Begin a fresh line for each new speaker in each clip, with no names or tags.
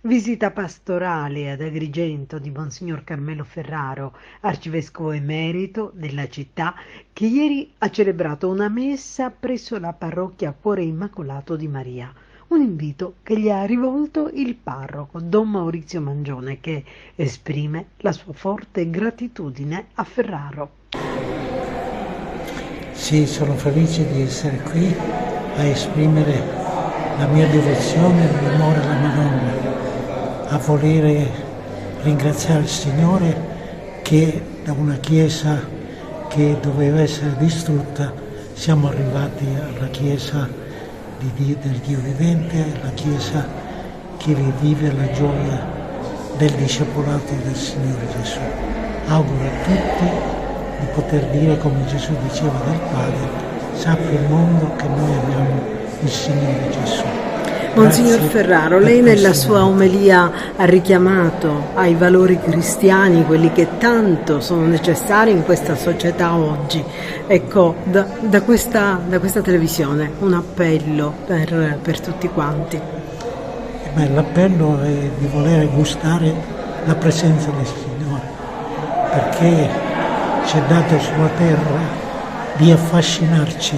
Visita pastorale ad Agrigento di Monsignor Carmelo Ferraro, arcivescovo emerito della città, che ieri ha celebrato una messa presso la parrocchia Cuore Immacolato di Maria. Un invito che gli ha rivolto il parroco Don Maurizio Mangione, che esprime la sua forte gratitudine a Ferraro.
Sì, sono felice di essere qui a esprimere la mia devozione e l'amore alla Madonna, a volere ringraziare il Signore che da una Chiesa che doveva essere distrutta siamo arrivati alla Chiesa del Dio vivente, la Chiesa che vive la gioia del discepolato del Signore Gesù. Auguro a tutti di poter dire come Gesù diceva del Padre: sappia il mondo che noi abbiamo il Signore Gesù.
Monsignor
Grazie
Ferraro,
per
lei nella
questo
sua
invito.
omelia ha richiamato ai valori cristiani, quelli che tanto sono necessari in questa società oggi. Ecco, da questa televisione un appello per tutti quanti.
L'appello è di voler gustare la presenza del Signore, perché ci è dato sulla terra di affascinarci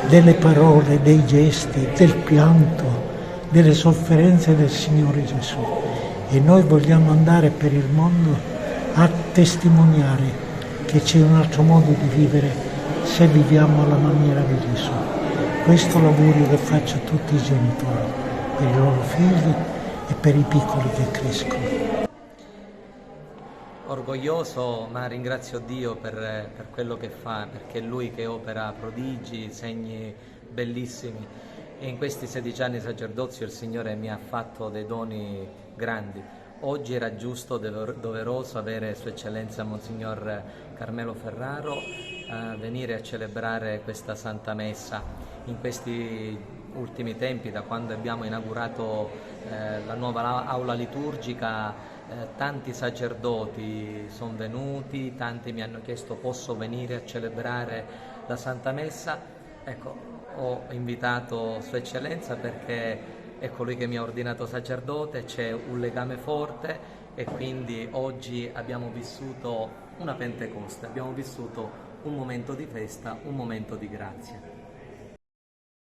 delle parole, dei gesti, del pianto, delle sofferenze del Signore Gesù. E noi vogliamo andare per il mondo a testimoniare che c'è un altro modo di vivere se viviamo alla maniera di Gesù. Questo è l'augurio che faccio a tutti i genitori, per i loro figli e per i piccoli che crescono.
Orgoglioso, ma ringrazio Dio per quello che fa, perché è Lui che opera prodigi, segni bellissimi. E in questi 16 anni di sacerdozio il Signore mi ha fatto dei doni grandi. Oggi era giusto, doveroso avere Sua Eccellenza Monsignor Carmelo Ferraro a venire a celebrare questa Santa Messa. In questi ultimi tempi, da quando abbiamo inaugurato la nuova aula liturgica, tanti sacerdoti sono venuti, tanti mi hanno chiesto: posso venire a celebrare la Santa Messa? Ecco, ho invitato Sua Eccellenza perché è colui che mi ha ordinato sacerdote, c'è un legame forte e quindi oggi abbiamo vissuto una Pentecoste, abbiamo vissuto un momento di festa, un momento di grazia.